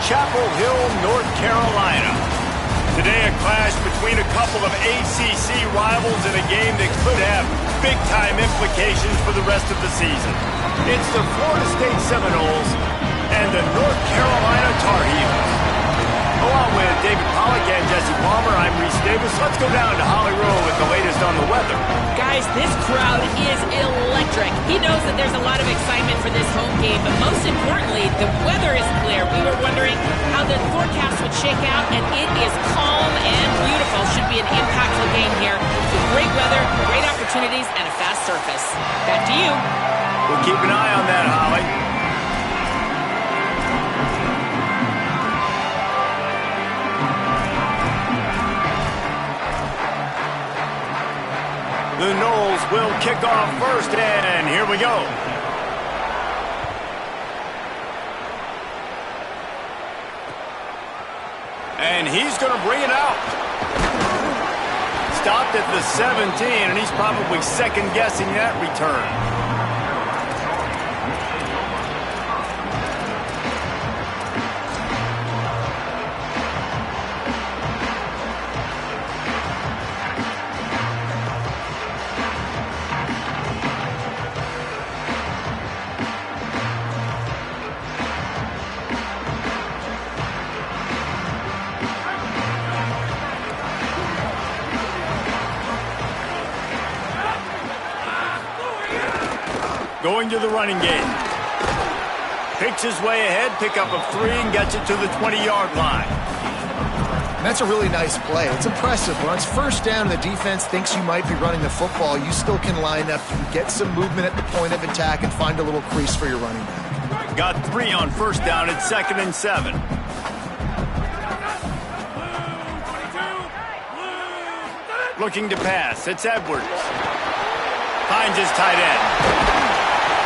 Chapel Hill, North Carolina. Today, a clash between a couple of ACC rivals in a game that could have big-time implications for the rest of the season. It's the Florida State Seminoles and the North Carolina Tar Heels. Along with David Pollack and Jesse Palmer, I'm Reese Davis. Let's go down to Holly Rowe with the latest on the weather. Guys, this crowd is electric. He knows that there's a lot of excitement for this home game, but most importantly, the weather is clear. We were wondering how the forecast would shake out, and it is calm and beautiful. Should be an impactful game here with great weather, great opportunities, and a fast surface. Back to you. We'll keep an eye on that, Holly. The Noles will kick off first, and here we go. And he's going to bring it out. Stopped at the 17, and he's probably second-guessing that return. Going to the running game. Picks his way ahead, pick up a 3, and gets it to the 20-yard line. That's a really nice play. It's impressive. When it's first down and the defense thinks you might be running the football, you still can line up, you can get some movement at the point of attack, and find a little crease for your running back. Got 3 on first down at 2nd and 7. Looking to pass. It's Edwards. Finds his tight end.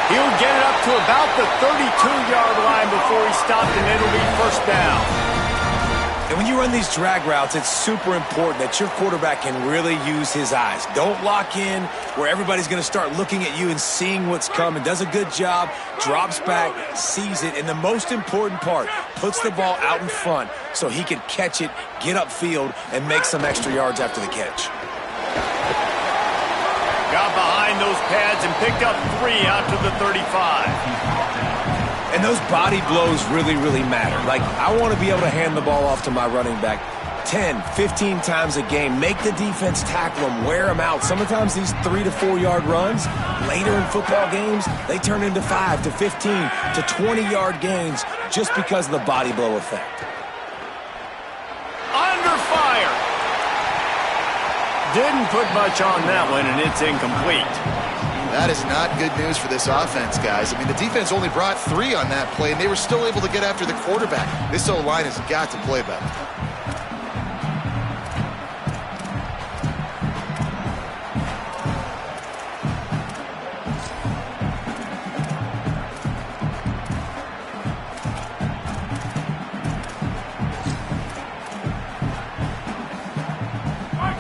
He'll get it up to about the 32-yard line before he stopped, and it'll be first down. And when you run these drag routes, it's super important that your quarterback can really use his eyes. Don't lock in where everybody's going to start looking at you and seeing what's coming. Does a good job, drops back, sees it, and the most important part, puts the ball out in front so he can catch it, get upfield, and make some extra yards after the catch. Got behind those pads and picked up 3 out to the 35. And those body blows really, really matter. Like, I want to be able to hand the ball off to my running back 10, 15 times a game. Make the defense tackle them, wear them out. Sometimes these 3 to 4 yard runs, later in football games, they turn into 5 to 15 to 20-yard gains just because of the body blow effect. Under fire. Didn't put much on that one, and it's incomplete. That is not good news for this offense, guys. I mean, the defense only brought 3 on that play, and they were still able to get after the quarterback. This O-line has got to play better.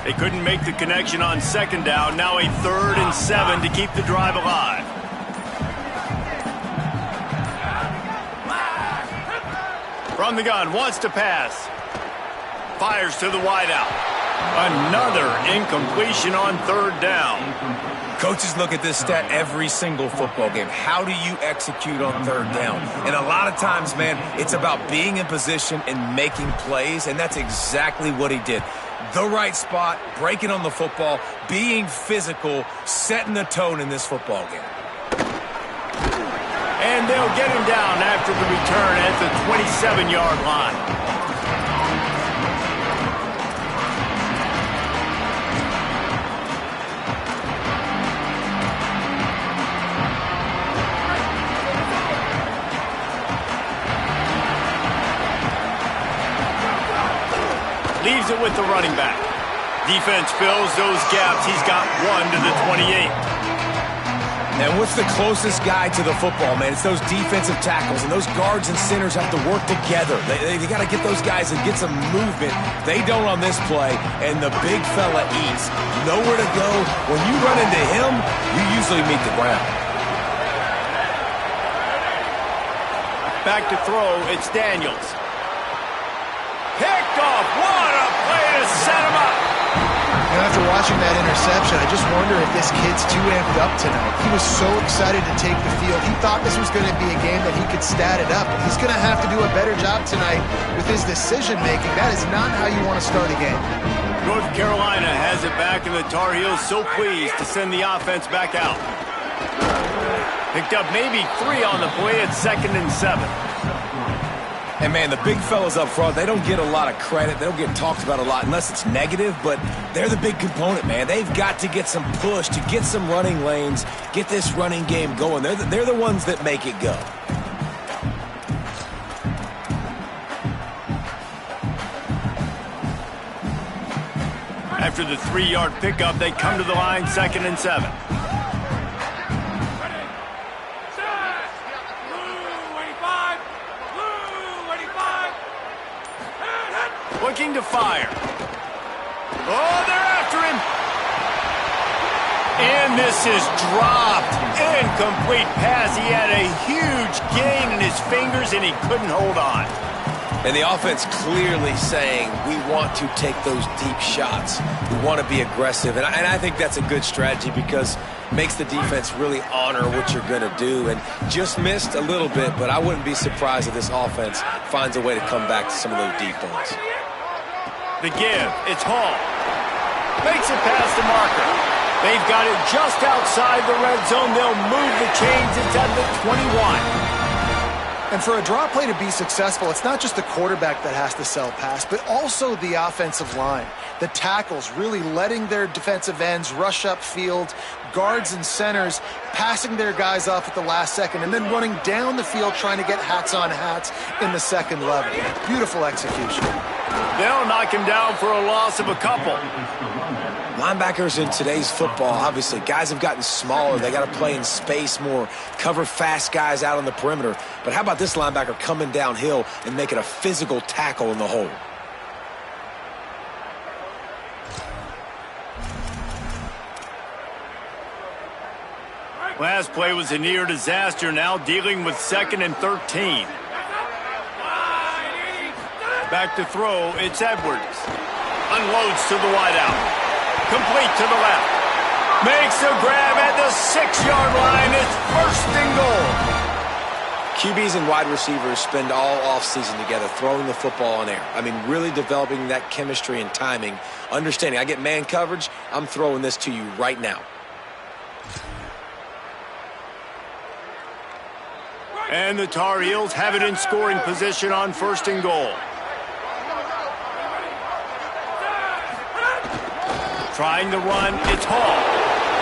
They couldn't make the connection on 2nd down. Now a 3rd and 7 to keep the drive alive. From the gun, wants to pass. Fires to the wideout. Another incompletion on 3rd down. Coaches look at this stat every single football game. How do you execute on 3rd down? And a lot of times, man, it's about being in position and making plays, and that's exactly what he did. The right spot, breaking on the football, being physical, setting the tone in this football game. And they'll get him down after the return at the 27-yard line. Leaves it with the running back. Defense fills those gaps. He's got 1 to the 28. And what's the closest guy to the football, man? It's those defensive tackles, and those guards and centers have to work together. They got to get those guys and get some movement. They don't on this play, and the big fella eats. Nowhere to go. When you run into him, you usually meet the ground. Back to throw, it's Daniels. off. What a play to set him up. After watching that interception, I just wonder if this kid's too amped up tonight. He was so excited to take the field. He thought this was going to be a game that he could stat it up. But he's going to have to do a better job tonight with his decision-making. That is not how you want to start a game. North Carolina has it back, and the Tar Heels so pleased to send the offense back out. Picked up maybe 3 on the play at 2nd and 7. And, man, the big fellas up front, they don't get a lot of credit. They don't get talked about a lot unless it's negative, but they're the big component, man. They've got to get some push, to get some running lanes, get this running game going. They're the ones that make it go. After the 3-yard pickup, they come to the line, 2nd and 7. Looking to fire. Oh, they're after him. And this is dropped. Incomplete pass. He had a huge gain in his fingers, and he couldn't hold on. And the offense clearly saying, we want to take those deep shots. We want to be aggressive. And I think that's a good strategy because it makes the defense really honor what you're going to do. And just missed a little bit, but I wouldn't be surprised if this offense finds a way to come back to some of those deep ones. The give, it's Hall. Makes it past the marker. They've got it just outside the red zone. They'll move the chains. It's at the 21. And for a draw play to be successful, it's not just the quarterback that has to sell pass, but also the offensive line. The tackles really letting their defensive ends rush upfield, guards and centers passing their guys off at the last second, and then running down the field trying to get hats on hats in the second level. Beautiful execution. They'll knock him down for a loss of a couple. Linebackers in today's football, obviously, guys have gotten smaller. They got to play in space more, cover fast guys out on the perimeter. But how about this linebacker coming downhill and making a physical tackle in the hole? Last play was a near disaster, now dealing with 2nd and 13. Back to throw, it's Edwards. Unloads to the wideout. Complete to the left. Makes a grab at the 6-yard line. It's 1st and goal. QBs and wide receivers spend all offseason together throwing the football in air. I mean, really developing that chemistry and timing. Understanding, I get man coverage, I'm throwing this to you right now. And the Tar Heels have it in scoring position on 1st and goal. Trying to run, it's Hall.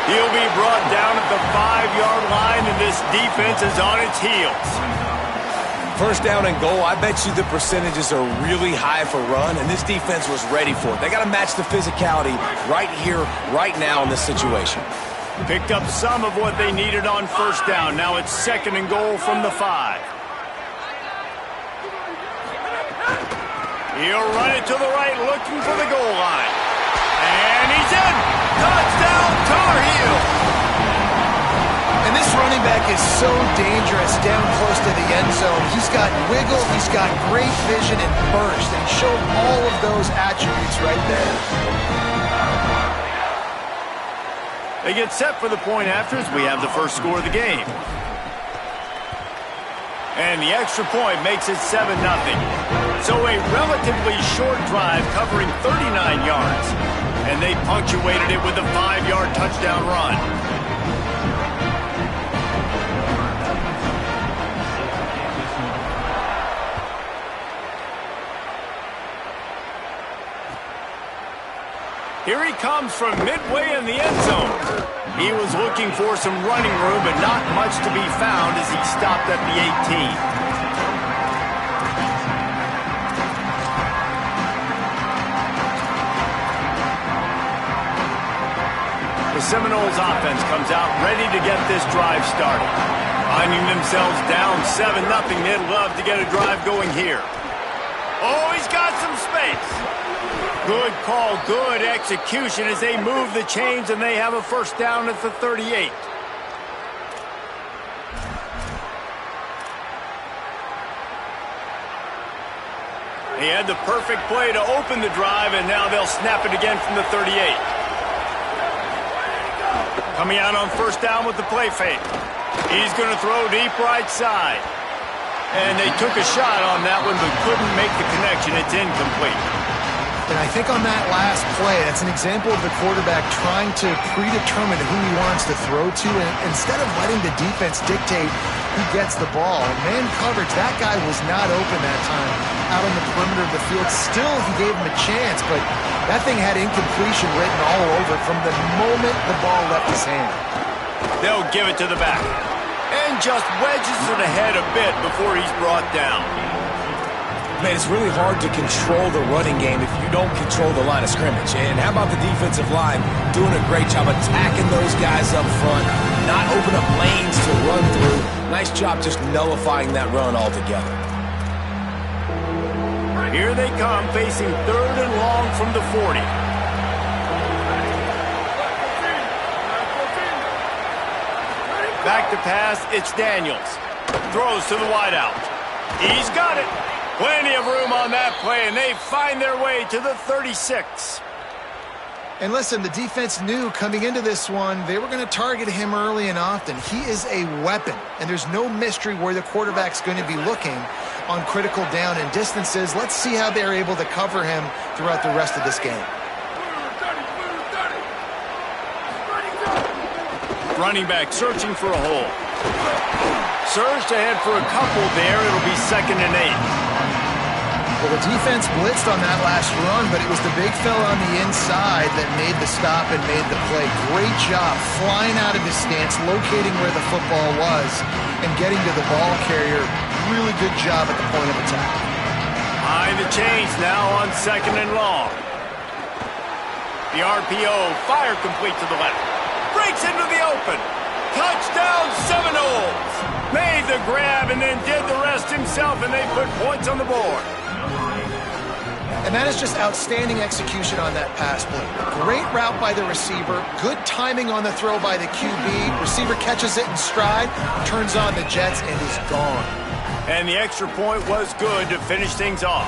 He'll be brought down at the 5-yard line, and this defense is on its heels. 1st down and goal, I bet you the percentages are really high for run, and this defense was ready for it. They got to match the physicality right here, right now in this situation. Picked up some of what they needed on 1st down. Now it's 2nd and goal from the 5. He'll run it to the right, looking for the goal line. And he's in! Touchdown, Tar Heels! And this running back is so dangerous down close to the end zone. He's got wiggle, he's got great vision and burst, and he showed all of those attributes right there. They get set for the point after as we have the first score of the game. And the extra point makes it 7-0. So a relatively short drive covering 39 yards. And they punctuated it with a 5-yard touchdown run. Here he comes from midway in the end zone. He was looking for some running room, but not much to be found as he stopped at the 18. The Seminoles offense comes out ready to get this drive started. Finding themselves down 7-0, they'd love to get a drive going here. Oh, he's got some space. Good call, good execution as they move the chains and they have a 1st down at the 38. He had the perfect play to open the drive, and now they'll snap it again from the 38. Coming out on first down with the play fake. He's going to throw deep right side. And they took a shot on that one, but couldn't make the connection. It's incomplete. And I think on that last play, that's an example of the quarterback trying to predetermine who he wants to throw to, and instead of letting the defense dictate who gets the ball. Man coverage, that guy was not open that time out on the perimeter of the field. Still, he gave him a chance, but that thing had incompletion written all over it from the moment the ball left his hand. They'll give it to the back. And just wedges it ahead a bit before he's brought down. Man, it's really hard to control the running game if you don't control the line of scrimmage. And how about the defensive line doing a great job attacking those guys up front, not open up lanes to run through. Nice job just nullifying that run altogether. Here they come, facing 3rd and long from the 40. Back to pass, it's Daniels. Throws to the wideout. He's got it. Plenty of room on that play, and they find their way to the 36. And listen, the defense knew coming into this one, they were going to target him early and often. He is a weapon, and there's no mystery where the quarterback's going to be looking on critical down and distances. Let's see how they're able to cover him throughout the rest of this game. Running back searching for a hole. Surged ahead for a couple there. It'll be 2nd and 8. Well, the defense blitzed on that last run, but it was the big fella on the inside that made the stop and made the play. Great job flying out of his stance, locating where the football was, and getting to the ball carrier. Really good job at the point of attack. High the chains now on 2nd and long. The RPO, fire complete to the left. Breaks into the open. Touchdown Seminoles. Made the grab and then did the rest himself, and they put points on the board. And that is just outstanding execution on that pass play. Great route by the receiver, good timing on the throw by the QB. Receiver catches it in stride, turns on the jets, and is gone. And the extra point was good to finish things off.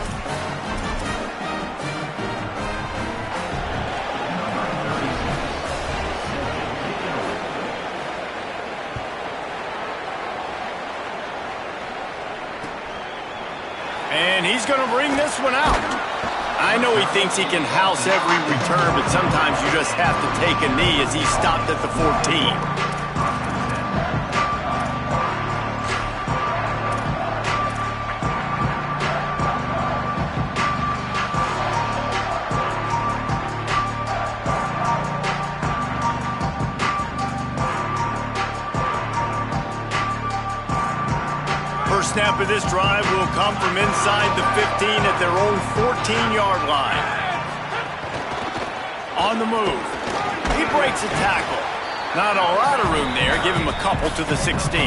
And he's going to bring this one out. I know he thinks he can house every return, but sometimes you just have to take a knee as he stopped at the 14. First snap of this drive will come from inside the 15 at their own 14-yard line. On the move. He breaks a tackle. Not a lot of room there. Give him a couple to the 16.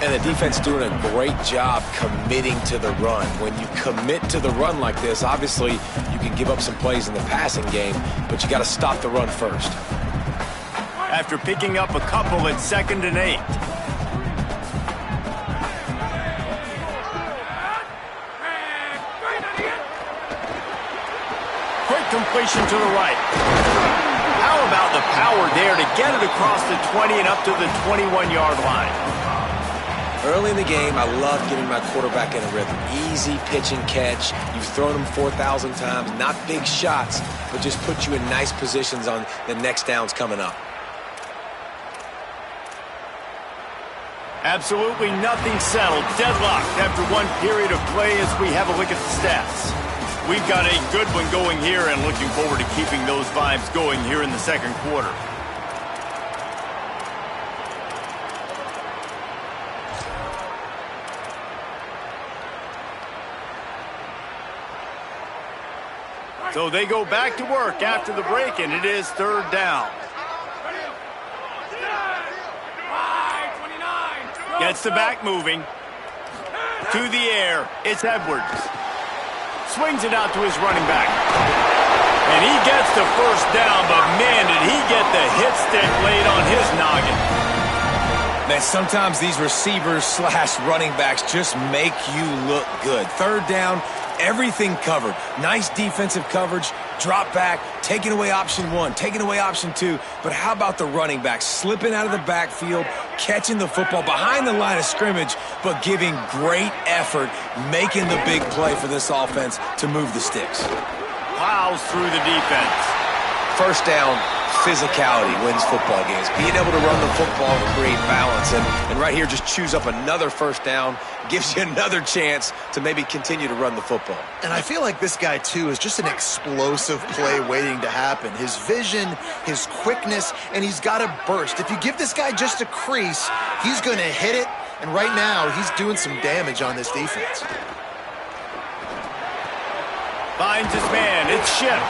And the defense doing a great job committing to the run. When you commit to the run like this, obviously you can give up some plays in the passing game, but you got to stop the run first. After picking up a couple at 2nd and 8. Completion to the right. How about the power there to get it across the 20 and up to the 21-yard line? Early in the game, I love getting my quarterback in a rhythm. Easy pitch and catch. You've thrown them 4,000 times. Not big shots, but just put you in nice positions on the next downs coming up. Absolutely nothing settled. Deadlocked after one period of play as we have a look at the stats. We've got a good one going here and looking forward to keeping those vibes going here in the 2nd quarter. So they go back to work after the break, and it is 3rd down. Gets the back moving. To the air, it's Edwards. Swings it out to his running back. And he gets the first down, but man, did he get the hit stick laid on his noggin. Man, sometimes these receivers / running backs just make you look good. 3rd down, everything covered. Nice defensive coverage, drop back, taking away option one, taking away option two. But how about the running back slipping out of the backfield, catching the football behind the line of scrimmage, but giving great effort, making the big play for this offense to move the sticks. Plows through the defense. First down, physicality wins football games. Being able to run the football and create balance. And right here, just choose up another first down, gives you another chance to maybe continue to run the football. And I feel like this guy, too, is just an explosive play waiting to happen. His vision, his quickness, and he's got a burst. If you give this guy just a crease, he's going to hit it. And right now, he's doing some damage on this defense. Finds his man. It's Ship.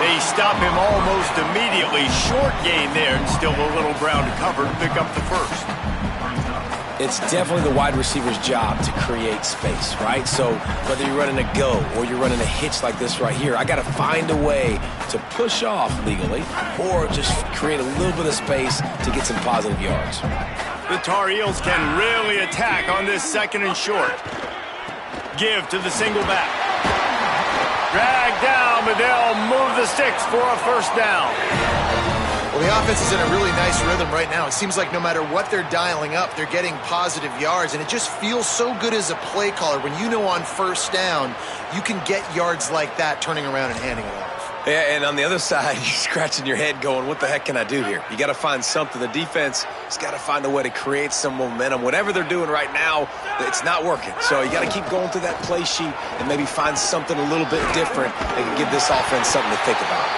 They stop him almost immediately. Short gain there, and still a little ground to cover to pick up the first. It's definitely the wide receiver's job to create space, right? So whether you're running a go or you're running a hitch like this right here, I got to find a way to push off legally or just create a little bit of space to get some positive yards. The Tar Heels can really attack on this second and short. Give to the single back. Drag down, but they'll move the sticks for a first down. Well, the offense is in a really nice rhythm right now. It seems like no matter what they're dialing up, they're getting positive yards, and it just feels so good as a play caller when you know on first down you can get yards like that turning around and handing it off. Yeah, and on the other side, you're scratching your head going, what the heck can I do here? You got to find something. The defense has got to find a way to create some momentum. Whatever they're doing right now, it's not working. So you got to keep going through that play sheet and maybe find something a little bit different that can give this offense something to think about.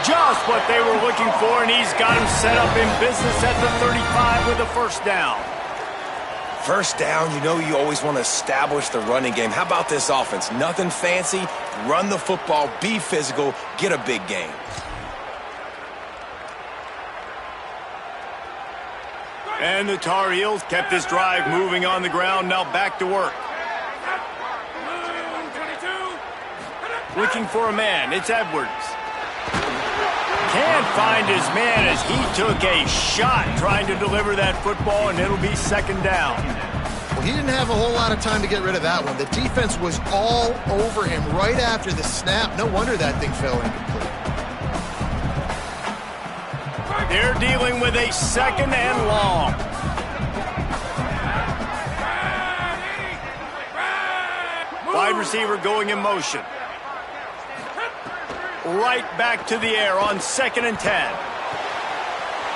Just what they were looking for, and he's got him set up in business at the 35 with a first down. First down, you know you always want to establish the running game. How about this offense? Nothing fancy. Run the football, be physical, get a big gain. And the Tar Heels kept this drive moving on the ground, now back to work. Looking for a man, it's Edwards. Can't find his man as he took a shot trying to deliver that football, and it'll be second down. Well, he didn't have a whole lot of time to get rid of that one. The defense was all over him right after the snap. No wonder that thing fell incomplete. They're dealing with a second and long. Wide receiver going in motion. Right back to the air on 2nd and 10.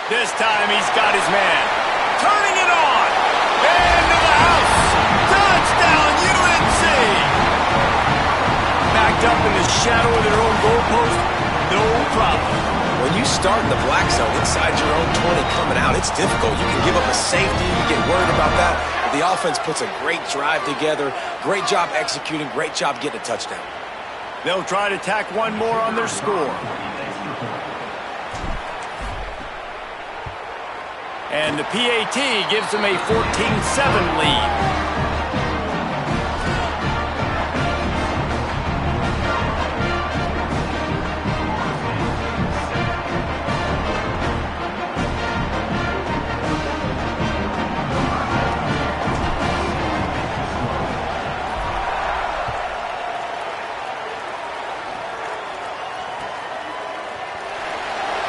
This time he's got his man. Turning it on. Into the house. Touchdown, UNC. Backed up in the shadow of their own goalpost. No problem. When you start in the black zone inside your own 20 coming out, it's difficult. You can give up a safety. You get worried about that. But the offense puts a great drive together. Great job executing. Great job getting a touchdown. They'll try to tack one more on their score. And the PAT gives them a 14-7 lead.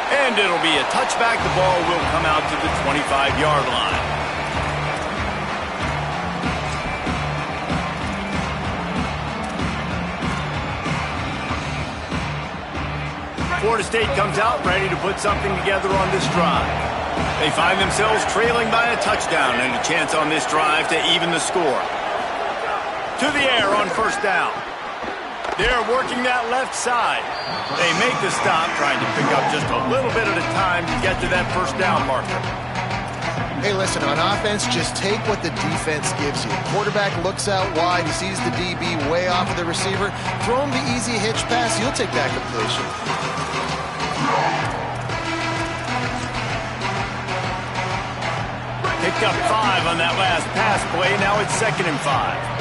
And it'll be a touchback. The ball will come out to the 25-yard line. Florida State comes out ready to put something together on this drive. They find themselves trailing by a touchdown and a chance on this drive to even the score. To the air on first down. They're working that left side. They make the stop, trying to pick up just a little bit at a time to get to that first down marker. Hey, listen, on offense, just take what the defense gives you. Quarterback looks out wide. He sees the DB way off of the receiver. Throw him the easy hitch pass. You'll take that completion. Picked up 5 on that last pass play. Now it's 2nd and 5.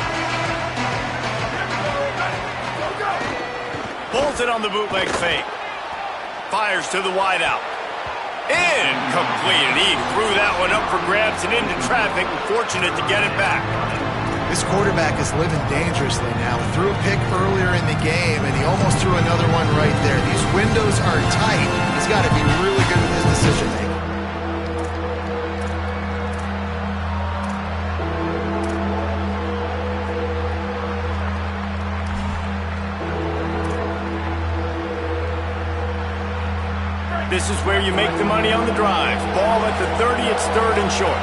Pulls it on the bootleg fake. Fires to the wideout. Incomplete. And he threw that one up for grabs and into traffic, and fortunate to get it back. This quarterback is living dangerously now. Threw a pick earlier in the game, and he almost threw another one right there. These windows are tight. He's got to be really good with his decision-making. This is where you make the money on the drive. Ball at the 30, it's 3rd and short.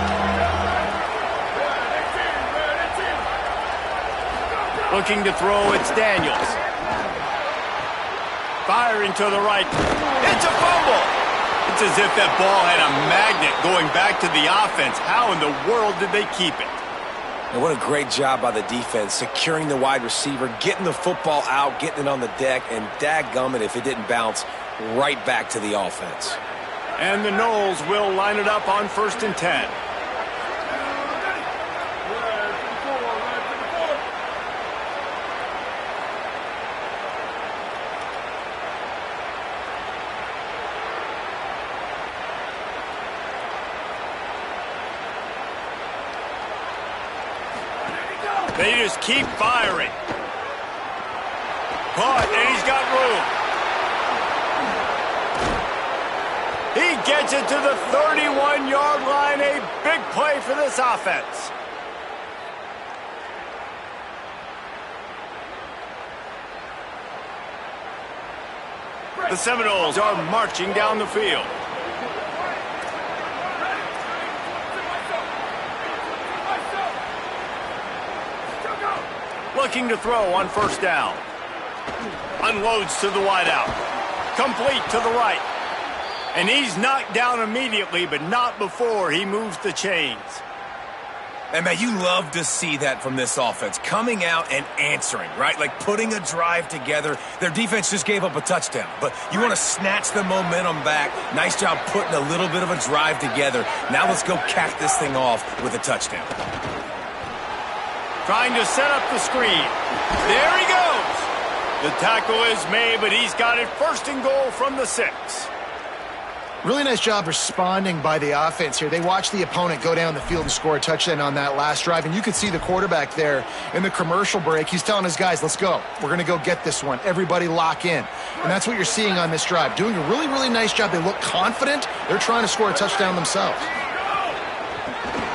Looking to throw, it's Daniels. Firing to the right. It's a fumble. It's as if that ball had a magnet going back to the offense. How in the world did they keep it? And what a great job by the defense, securing the wide receiver, getting the football out, getting it on the deck, and dadgummit if it didn't bounce right back to the offense. And the Knowles will line it up on 1st and 10. They just keep firing. Caught, and he's got room. He gets it to the 31-yard line. A big play for this offense. The Seminoles are marching down the field. Looking to throw on 1st down. Unloads to the wideout. Complete to the right. And he's knocked down immediately, but not before he moves the chains. And, man, you love to see that from this offense. Coming out and answering, right? Like putting a drive together. Their defense just gave up a touchdown. But you want to snatch the momentum back. Nice job putting a little bit of a drive together. Now let's go cap this thing off with a touchdown. Trying to set up the screen. There he goes. The tackle is made, but he's got it 1st and goal from the 6. Really nice job responding by the offense here. They watched the opponent go down the field and score a touchdown on that last drive, and you could see the quarterback there in the commercial break. He's telling his guys, let's go. We're going to go get this one. Everybody lock in. And that's what you're seeing on this drive. Doing a really, really nice job. They look confident. They're trying to score a touchdown themselves.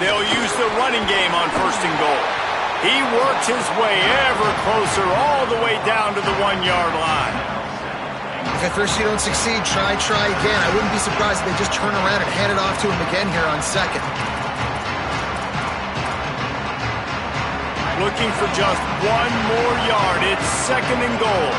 They'll use the running game on 1st and goal. He works his way ever closer all the way down to the 1-yard line. If at first you don't succeed, try again. I wouldn't be surprised if they just turn around and hand it off to him again here on 2nd. Looking for just 1 more yard. It's 2nd and goal.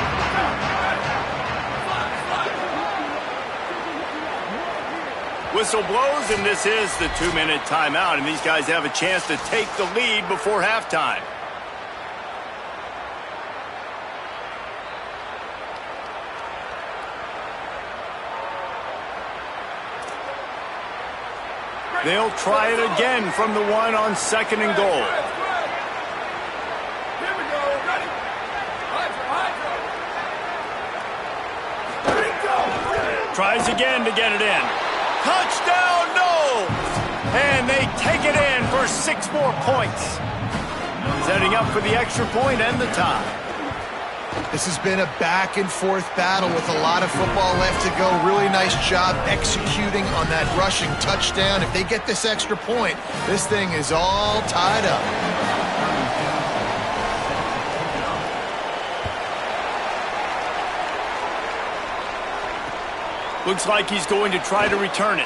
Whistle blows, and this is the 2-minute timeout, and these guys have a chance to take the lead before halftime. They'll try it again from the 1 on 2nd and goal. Tries again to get it in. Touchdown, Knowles! And they take it in for 6 more points. Setting up for the extra point and the tie. This has been a back-and-forth battle with a lot of football left to go. Really nice job executing on that rushing touchdown. If they get this extra point, this thing is all tied up. Looks like he's going to try to return it.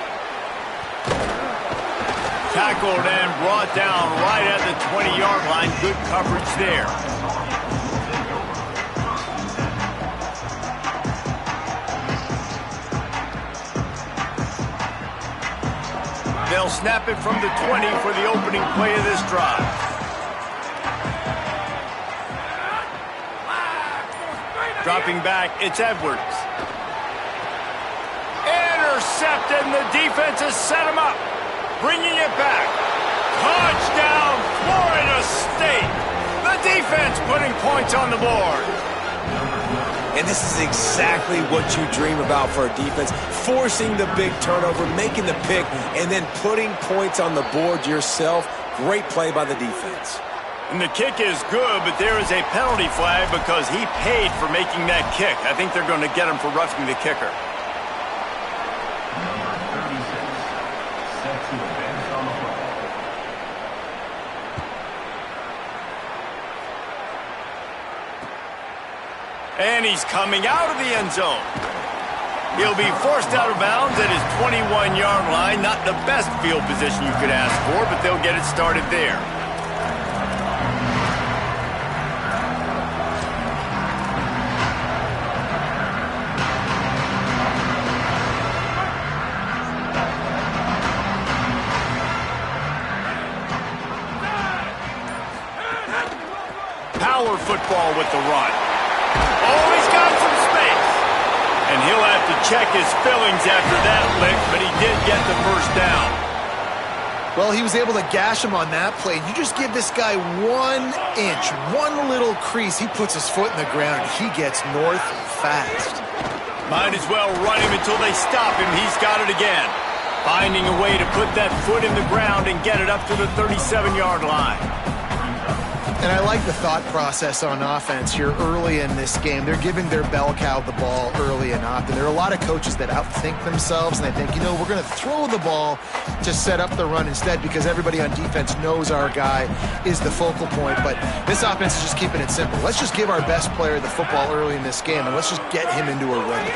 Tackled and brought down right at the 20-yard line. Good coverage there. They'll snap it from the 20 for the opening play of this drive. Dropping back, it's Edwards. Intercepted, and the defense has set him up. Bringing it back. Touchdown, Florida State. The defense putting points on the board. And this is exactly what you dream about for a defense. Forcing the big turnover, making the pick, and then putting points on the board yourself. Great play by the defense. And the kick is good, but there is a penalty flag because he paid for making that kick. I think they're going to get him for roughing the kicker. Number 36, set to advance on the play. And he's coming out of the end zone. He'll be forced out of bounds at his 21-yard line. Not the best field position you could ask for, but they'll get it started there. Power football with the run. Oh, he's got some space. And he'll have to check his fillings after that lick, but he did get the first down. Well, he was able to gash him on that play. You just give this guy 1 inch, one little crease. He puts his foot in the ground, and he gets north fast. Might as well run him until they stop him. He's got it again. Finding a way to put that foot in the ground and get it up to the 37-yard line. And I like the thought process on offense here early in this game. They're giving their bell cow the ball early and often. There are a lot of coaches that outthink themselves, and they think, you know, we're going to throw the ball to set up the run instead because everybody on defense knows our guy is the focal point. But this offense is just keeping it simple. Let's just give our best player the football early in this game, and let's just get him into a rhythm.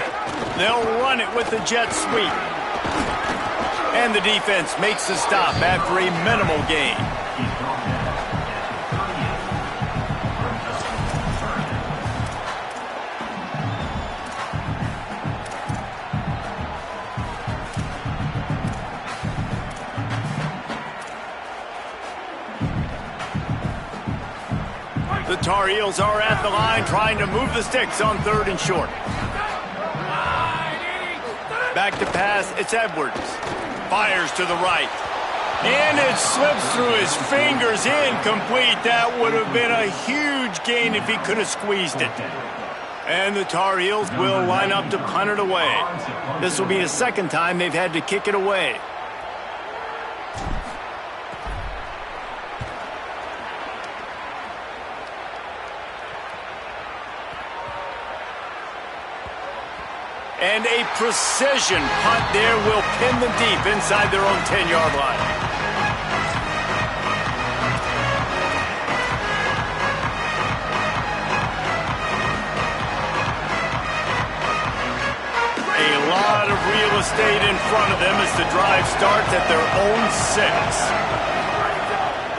They'll run it with the jet sweep. And the defense makes the stop after a minimal gain. The Tar Heels are at the line trying to move the sticks on 3rd and short. Back to pass, it's Edwards. Fires to the right. And it slips through his fingers, incomplete. That would have been a huge gain if he could have squeezed it. And the Tar Heels will line up to punt it away. This will be the second time they've had to kick it away. And a precision punt there will pin them deep inside their own 10-yard line. A lot of real estate in front of them as the drive starts at their own 6.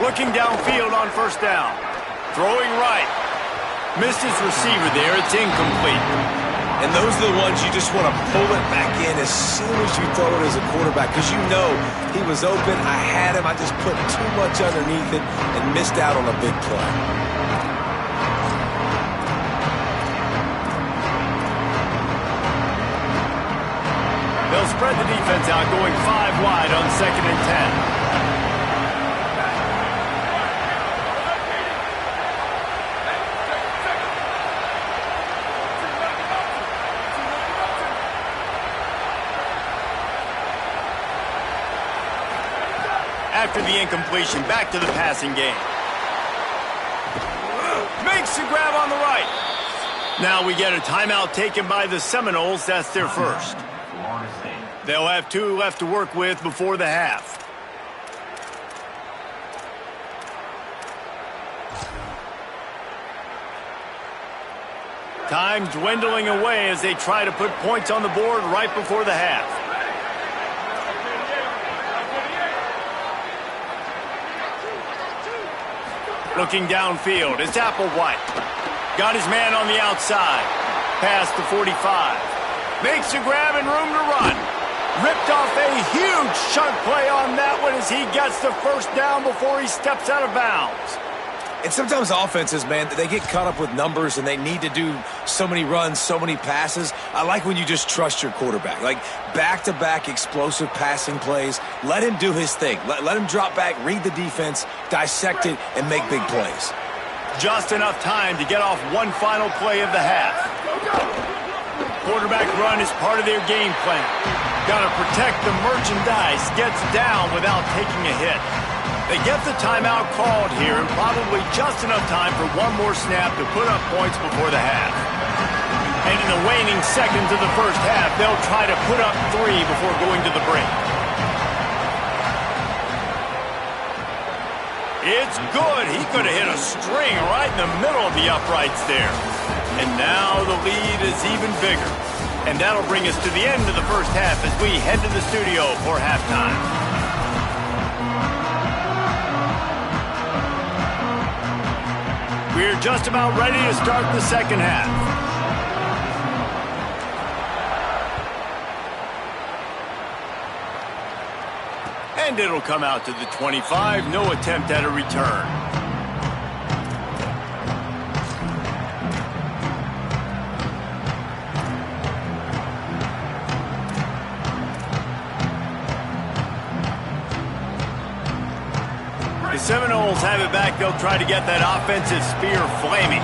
Looking downfield on 1st down. Throwing right. Missed his receiver there. It's incomplete. And those are the ones you just want to pull it back in as soon as you throw it as a quarterback because you know he was open, I had him, I just put too much underneath it and missed out on a big play. They'll spread the defense out going 5 wide on 2nd and 10. After the incompletion, back to the passing game. Makes the grab on the right. Now we get a timeout taken by the Seminoles. That's their first. They'll have 2 left to work with before the half. Time dwindling away as they try to put points on the board right before the half. Looking downfield, it's Applewhite. Got his man on the outside. Past the 45. Makes a grab and room to run. Ripped off a huge chunk play on that one as he gets the first down before he steps out of bounds. And sometimes offenses, man, they get caught up with numbers and they need to do so many runs, so many passes. I like when you just trust your quarterback. Like back-to-back explosive passing plays. Let him do his thing. Let him drop back, read the defense, dissect it, and make big plays. Just enough time to get off one final play of the half. Quarterback run is part of their game plan. Got to protect the merchandise. Gets down without taking a hit. They get the timeout called here, and probably just enough time for one more snap to put up points before the half. And in the waning seconds of the first half, they'll try to put up 3 before going to the break. It's good. He could have hit a string right in the middle of the uprights there. And now the lead is even bigger. And that'll bring us to the end of the first half as we head to the studio for halftime. We're just about ready to start the second half. And it'll come out to the 25. No attempt at a return. The Seminoles have it back. They'll try to get that offensive spear flaming.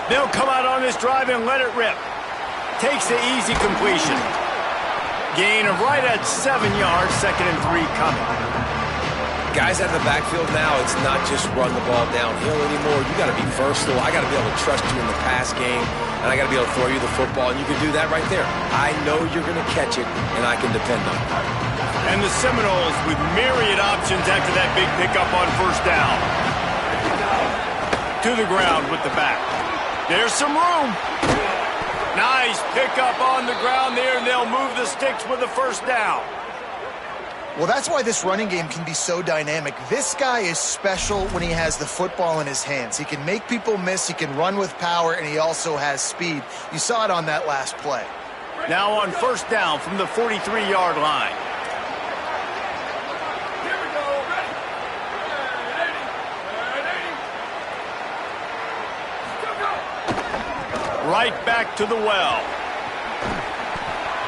They'll come out on this drive and let it rip. Takes the easy completion. Gain of right at 7 yards, 2nd and 3 coming. Guys out of the backfield now, it's not just run the ball downhill anymore. You got to be versatile. I got to be able to trust you in the pass game, and I got to be able to throw you the football, and you can do that right there. I know you're going to catch it, and I can depend on it. And the Seminoles with myriad options after that big pickup on first down. To the ground with the back. There's some room. Nice pickup on the ground there, and they'll move the sticks with the first down. Well, that's why this running game can be so dynamic. This guy is special when he has the football in his hands. He can make people miss, he can run with power, and he also has speed. You saw it on that last play. Now on first down from the 43-yard line. Right back to the well.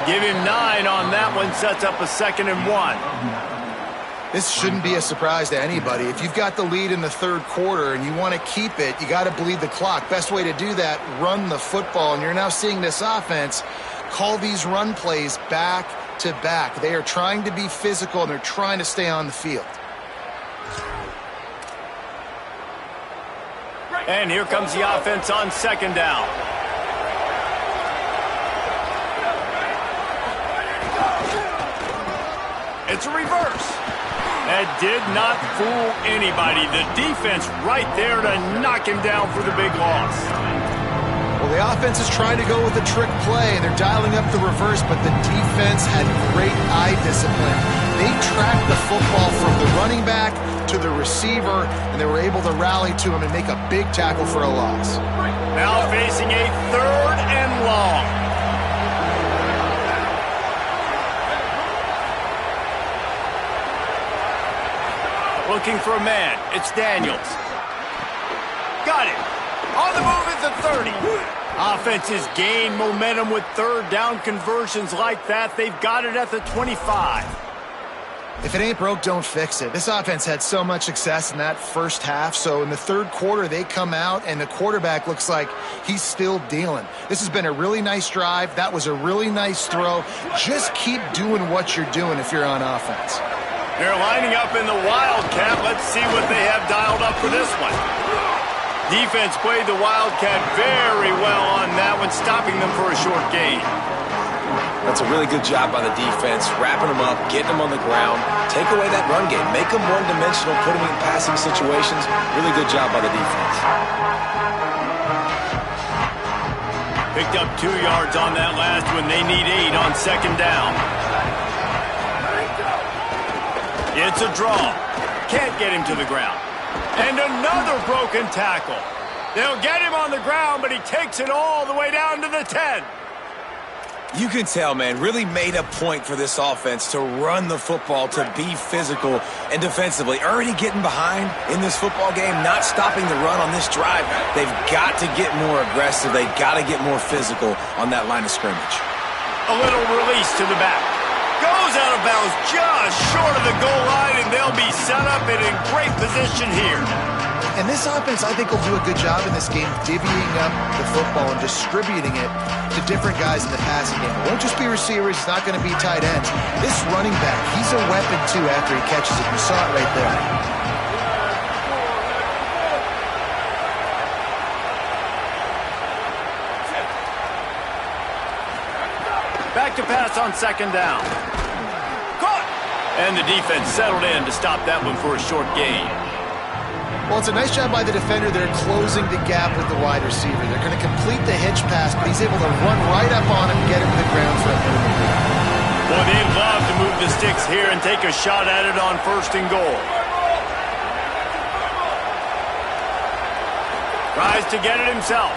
Give him 9 on that one, sets up a 2nd and 1. This shouldn't be a surprise to anybody. If you've got the lead in the third quarter and you want to keep it, you got to bleed the clock. Best way to do that, run the football. And you're now seeing this offense call these run plays back to back. They are trying to be physical, and they're trying to stay on the field. And here comes the offense on 2nd down. It's a reverse. That did not fool anybody. The defense right there to knock him down for the big loss. Well, the offense is trying to go with a trick play, and they're dialing up the reverse, but the defense had great eye discipline. They tracked the football from the running back to the receiver, and they were able to rally to him and make a big tackle for a loss. Now facing a 3rd and long. Looking for a man. It's Daniels. Got it. On the move at the 30. Offenses gain momentum with 3rd down conversions like that. They've got it at the 25. If it ain't broke, don't fix it. This offense had so much success in that first half, so in the third quarter they come out and the quarterback looks like he's still dealing. This has been a really nice drive. That was a really nice throw. Just keep doing what you're doing if you're on offense. They're lining up in the Wildcat. Let's see what they have dialed up for this one. Defense played the Wildcat very well on that one, stopping them for a short gain. That's a really good job by the defense, wrapping them up, getting them on the ground. Take away that run game. Make them one-dimensional, put them in passing situations. Really good job by the defense. Picked up 2 yards on that last one. They need 8 on 2nd down. It's a draw. Can't get him to the ground. And another broken tackle. They'll get him on the ground, but he takes it all the way down to the 10. You can tell, man, really made a point for this offense to run the football, to be physical and defensively. Already getting behind in this football game, not stopping the run on this drive. They've got to get more aggressive. They've got to get more physical on that line of scrimmage. A little release to the back. Goes out of bounds just short of the goal line, and they'll be set up and in great position here. And this offense, I think, will do a good job in this game divvying up the football and distributing it to different guys in the passing game. It won't just be receivers. It's not going to be tight ends. This running back, he's a weapon, too, after he catches it. You saw it right there. Back to pass on second down. Caught! And the defense settled in to stop that one for a short gain. Well, it's a nice job by the defender. They're closing the gap with the wide receiver. They're going to complete the hitch pass, but he's able to run right up on him and get him to the ground for a movement. Boy, they love to move the sticks here and take a shot at it on first and goal. Tries to get it himself.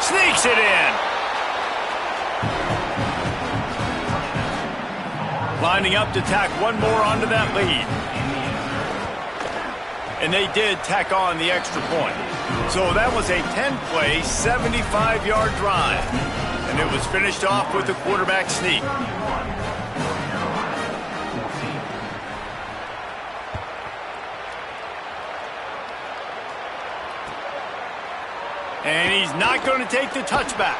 Sneaks it in. Lining up to tack one more onto that lead. And they did tack on the extra point. So that was a 10-play, 75-yard drive. And it was finished off with a quarterback sneak. And he's not going to take the touchback.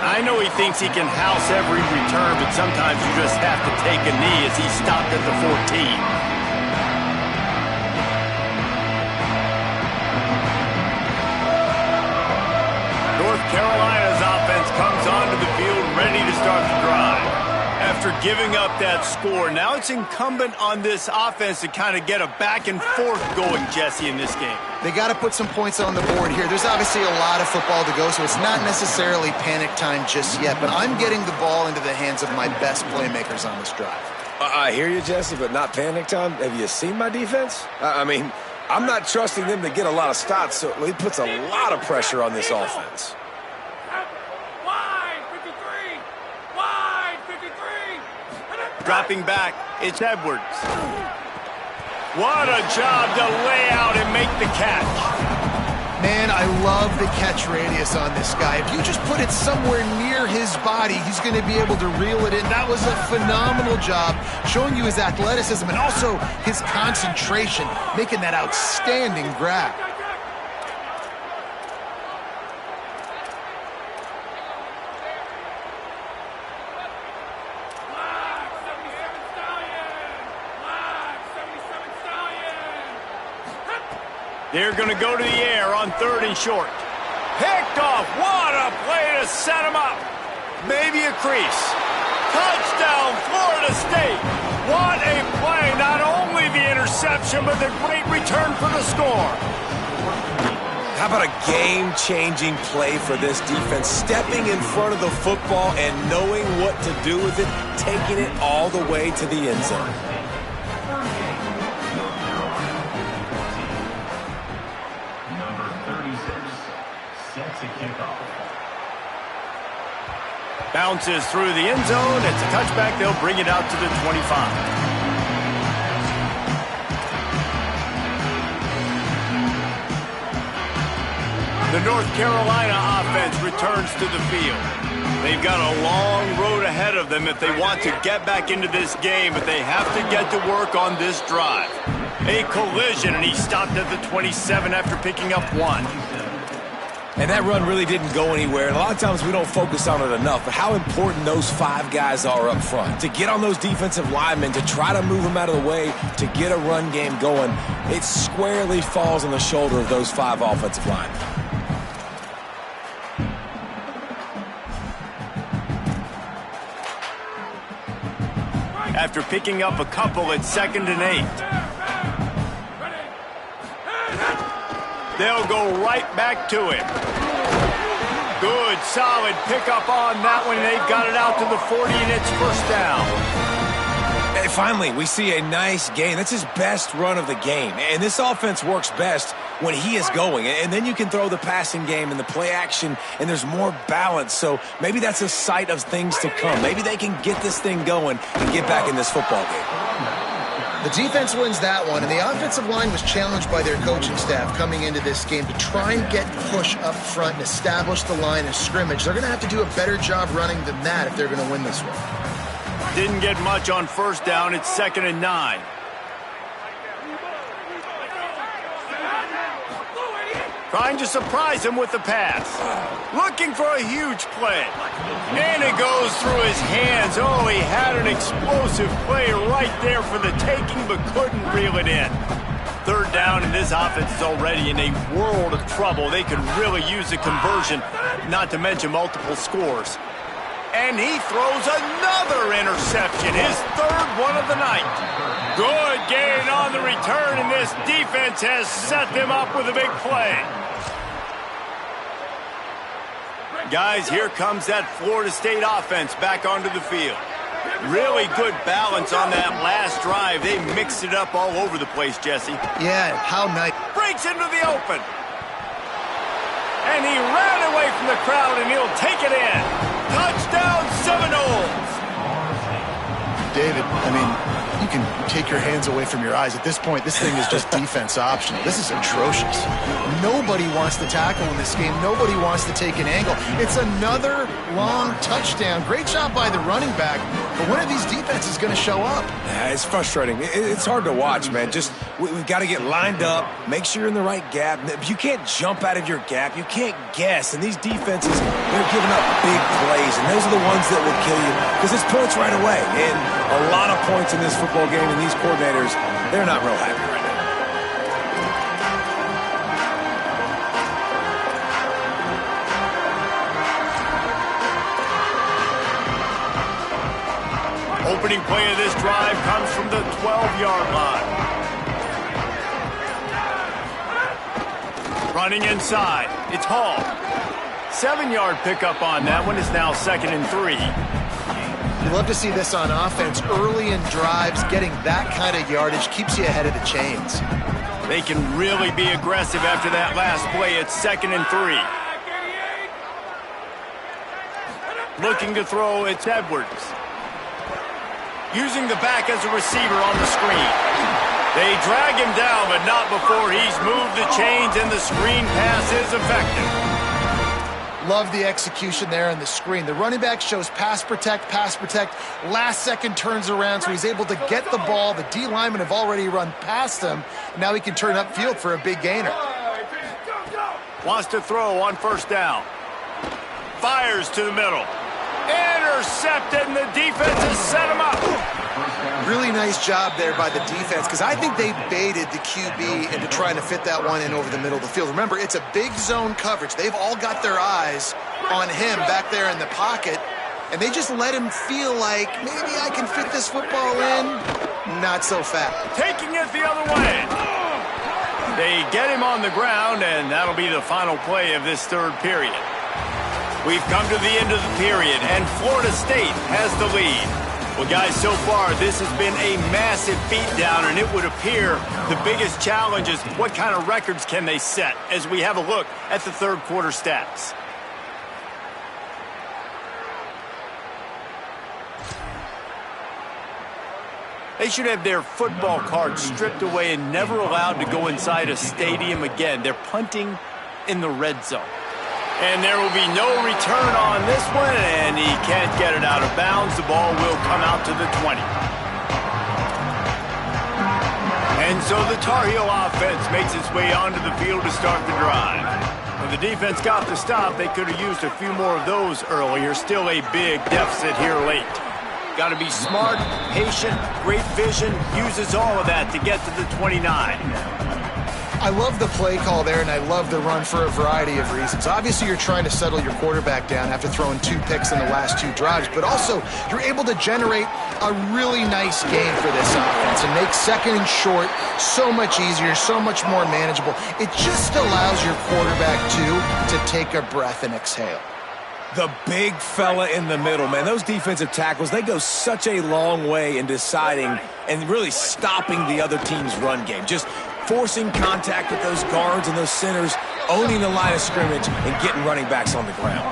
I know he thinks he can house every return, but sometimes you just have to take a knee as he stopped at the 14. North Carolina's offense comes onto the field ready to start the drive. After giving up that score, now it's incumbent on this offense to kind of get a back and forth going, Jesse, in this game. They got to put some points on the board here. There's obviously a lot of football to go, so it's not necessarily panic time just yet, but I'm getting the ball into the hands of my best playmakers on this drive. I hear you, Jesse, but not panic time. Have you seen my defense? I mean, I'm not trusting them to get a lot of stops, so it puts a lot of pressure on this offense. Dropping back, it's Edwards. What a job to lay out and make the catch. Man, I love the catch radius on this guy. If you just put it somewhere near his body, he's going to be able to reel it in. That was a phenomenal job, showing you his athleticism and also his concentration, making that outstanding grab. They're going to go to the air on third and short. Picked off. What a play to set him up. Maybe a crease. Touchdown, Florida State. What a play. Not only the interception, but the great return for the score. How about a game-changing play for this defense? Stepping in front of the football and knowing what to do with it, taking it all the way to the end zone. Bounces through the end zone. It's a touchback. They'll bring it out to the 25. The North Carolina offense returns to the field. They've got a long road ahead of them if they want to get back into this game, but they have to get to work on this drive. A collision, and he stopped at the 27 after picking up one. And that run really didn't go anywhere. And a lot of times we don't focus on it enough, but how important those five guys are up front. To get on those defensive linemen, to try to move them out of the way, to get a run game going, it squarely falls on the shoulder of those five offensive linemen. After picking up a couple, it's 2nd and 8. They'll go right back to him. Good, solid pickup on that one. They've got it out to the 40, and it's first down. And finally, we see a nice gain. That's his best run of the game. And this offense works best when he is going. And then you can throw the passing game and the play action, and there's more balance. So maybe that's a sight of things to come. Maybe they can get this thing going and get back in this football game. The defense wins that one, and the offensive line was challenged by their coaching staff coming into this game to try and get push up front and establish the line of scrimmage. They're going to have to do a better job running than that if they're going to win this one. Didn't get much on first down. It's 2nd and 9. Trying to surprise him with the pass. Looking for a huge play. And it goes through his hands. Oh, he had an explosive play right there for the taking, but couldn't reel it in. Third down, and this offense is already in a world of trouble. They could really use a conversion, not to mention multiple scores. And he throws another interception, his third one of the night. Good gain on the return, and this defense has set them up with a big play. Guys, here comes that Florida State offense back onto the field. Really good balance on that last drive. They mixed it up all over the place, Jesse. Yeah, how nice. Breaks into the open. And he ran away from the crowd, and he'll take it in. Touchdown, Seminoles. David, I mean, you can take your hands away from your eyes. At this point, this thing is just defense optional. This is atrocious. Nobody wants to tackle in this game. Nobody wants to take an angle. It's another long touchdown. Great job by the running back. But when are these defenses going to show up? Yeah, it's frustrating. It's hard to watch, man. Just we've got to get lined up, make sure you're in the right gap. You can't jump out of your gap. You can't guess. And these defenses, they're giving up big plays, and those are the ones that will kill you because it's points right away. And a lot of points in this football game, and these coordinators, they're not real happy right now. Opening play of this drive comes from the 12-yard line. Running inside, it's Hall. 7-yard pickup on that one. Is now 2nd and 3. You love to see this on offense. Early in drives, getting that kind of yardage keeps you ahead of the chains. They can really be aggressive after that last play. It's 2nd and 3. Looking to throw, it's Edwards. Using the back as a receiver on the screen. They drag him down, but not before he's moved the chains, and the screen pass is effective. Love the execution there on the screen. The running back shows pass protect. Last second turns around, so he's able to get the ball. The D linemen have already run past him. Now he can turn upfield for a big gainer. Wants to throw on 1st down. Fires to the middle. Intercepted, and the defense has set him up. Really nice job there by the defense, because I think they baited the QB into trying to fit that one in over the middle of the field. Remember, it's a big zone coverage. They've all got their eyes on him back there in the pocket, and they just let him feel like, maybe I can fit this football in. Not so fast. Taking it the other way. They get him on the ground, and that'll be the final play of this third period. We've come to the end of the period, and Florida State has the lead. Well, guys, so far, this has been a massive beatdown, and it would appear the biggest challenge is what kind of records can they set as we have a look at the third quarter stats. They should have their football cards stripped away and never allowed to go inside a stadium again. They're punting in the red zone. And there will be no return on this one, and he can't get it out of bounds. The ball will come out to the 20. And so the Tar Heel offense makes its way onto the field to start the drive. When the defense got the stop, they could have used a few more of those earlier. Still a big deficit here late. Got to be smart, patient, great vision, uses all of that to get to the 29. I love the play call there, and I love the run for a variety of reasons. Obviously, you're trying to settle your quarterback down after throwing 2 picks in the last 2 drives, but also you're able to generate a really nice game for this offense and make 2nd and short so much easier, so much more manageable. It just allows your quarterback, to take a breath and exhale. The big fella in the middle, man. Those defensive tackles, they go such a long way in deciding and really stopping the other team's run game. Just forcing contact with those guards and those centers, owning the line of scrimmage, and getting running backs on the ground.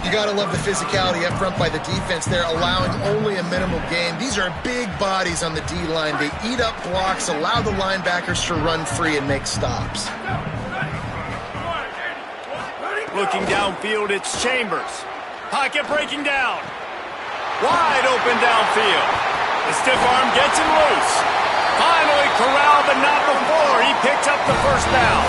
You got to love the physicality up front by the defense there, allowing only a minimal gain. These are big bodies on the D-line. They eat up blocks, allow the linebackers to run free and make stops. Looking downfield, it's Chambers. Pocket breaking down. Wide open downfield. The stiff arm gets him loose. Finally corralled, but not before he picks up the 1st down.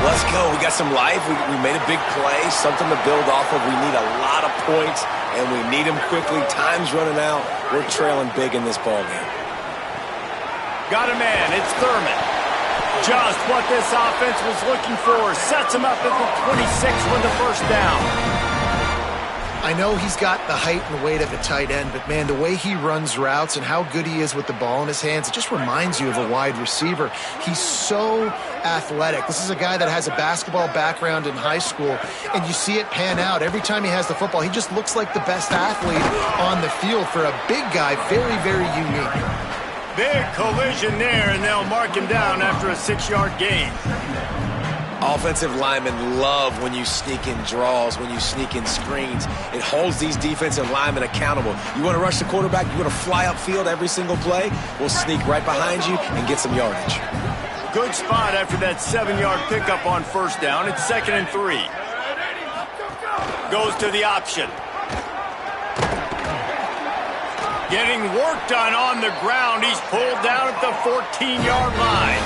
Let's go. We got some life. We made a big play, something to build off of. We need a lot of points, and we need them quickly. Time's running out. We're trailing big in this ballgame. Got a man. It's Thurman. Just what this offense was looking for. Sets him up at the 26 with the first down. I know he's got the height and weight of a tight end, but man, the way he runs routes and how good he is with the ball in his hands, it just reminds you of a wide receiver. He's so athletic. This is a guy that has a basketball background in high school, and you see it pan out. Every time he has the football, he just looks like the best athlete on the field. For a big guy, very, very unique. Big collision there, and they'll mark him down after a 6-yard gain. Offensive linemen love when you sneak in draws, when you sneak in screens. It holds these defensive linemen accountable. You want to rush the quarterback, you want to fly upfield every single play, we'll sneak right behind you and get some yardage. Good spot after that 7-yard pickup on first down. It's 2nd and 3. Goes to the option. Getting work done on the ground. He's pulled down at the 14-yard line.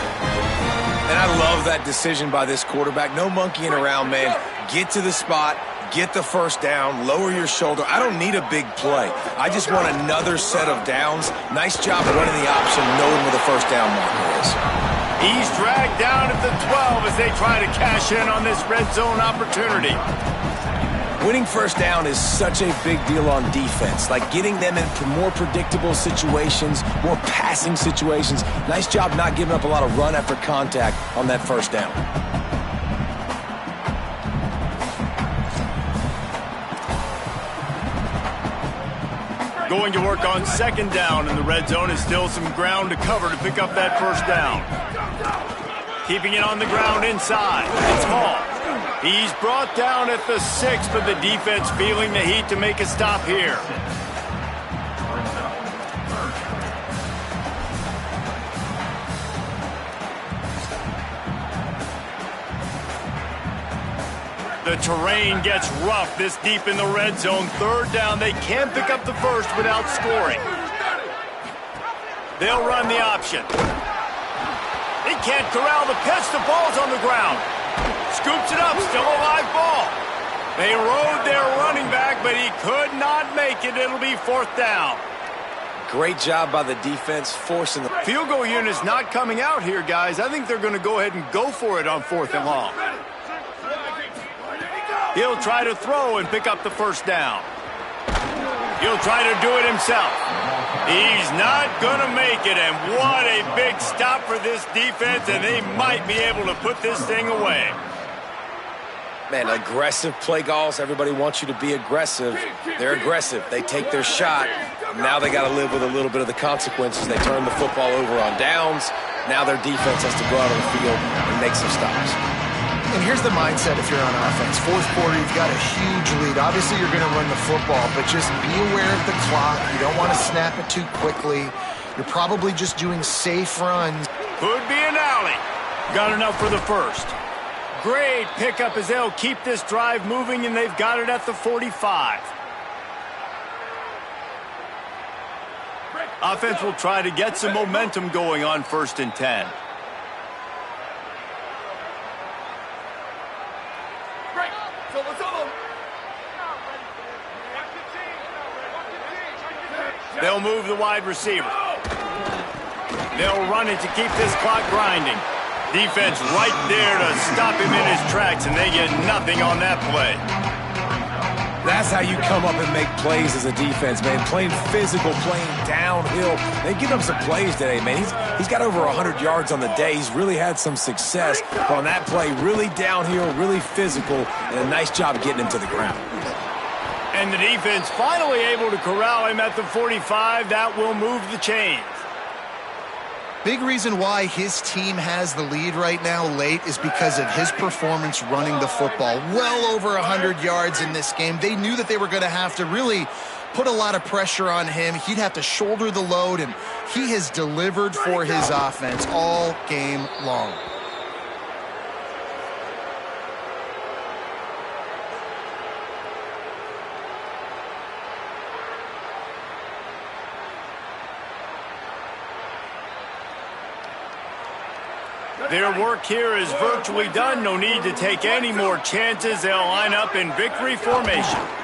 And I love that decision by this quarterback. No monkeying around, man. Get to the spot, get the first down, lower your shoulder. I don't need a big play. I just want another set of downs. Nice job running the option, knowing where the first down marker is. He's dragged down at the 12 as they try to cash in on this red zone opportunity. Winning first down is such a big deal on defense, like getting them in more predictable situations, more passing situations. Nice job not giving up a lot of run after contact on that first down. Going to work on 2nd down in the red zone is still some ground to cover to pick up that first down. Keeping it on the ground inside. It's Hall. He's brought down at the 6, but the defense feeling the heat to make a stop here. The terrain gets rough this deep in the red zone. 3rd down, they can't pick up the first without scoring. They'll run the option. They can't corral the pitch. The ball's on the ground. Scoops it up, still a live ball. They rode their running back, but he could not make it. It'll be 4th down. Great job by the defense, forcing the field goal unit's not coming out here, guys. I think they're going to go ahead and go for it on 4th and long. He'll try to throw and pick up the first down. He'll try to do it himself. He's not going to make it, and what a big stop for this defense, and they might be able to put this thing away. Man, aggressive play calls. Everybody wants you to be aggressive. They're aggressive. They take their shot. Now they got to live with a little bit of the consequences. They turn the football over on downs. Now their defense has to go out on the field and make some stops. And here's the mindset if you're on offense. 4th quarter, you've got a huge lead. Obviously, you're going to run the football, but just be aware of the clock. You don't want to snap it too quickly. You're probably just doing safe runs. Could be an alley. Got enough for the first. Great pickup as they'll keep this drive moving, and they've got it at the 45. Offense will try to get some momentum going on 1st and 10. They'll move the wide receiver. They'll run it to keep this clock grinding. Defense right there to stop him in his tracks, and they get nothing on that play. That's how you come up and make plays as a defense, man. Playing physical, playing downhill. They've given him some plays today, man. He's got over 100 yards on the day. He's really had some success on that play. Really downhill, really physical, and a nice job getting him to the ground. And the defense finally able to corral him at the 45. That will move the chains. Big reason why his team has the lead right now late is because of his performance running the football. Well over 100 yards in this game. They knew that they were going to have to really put a lot of pressure on him. He'd have to shoulder the load, and he has delivered for his offense all game long. Their work here is virtually done. No need to take any more chances. They'll line up in victory formation.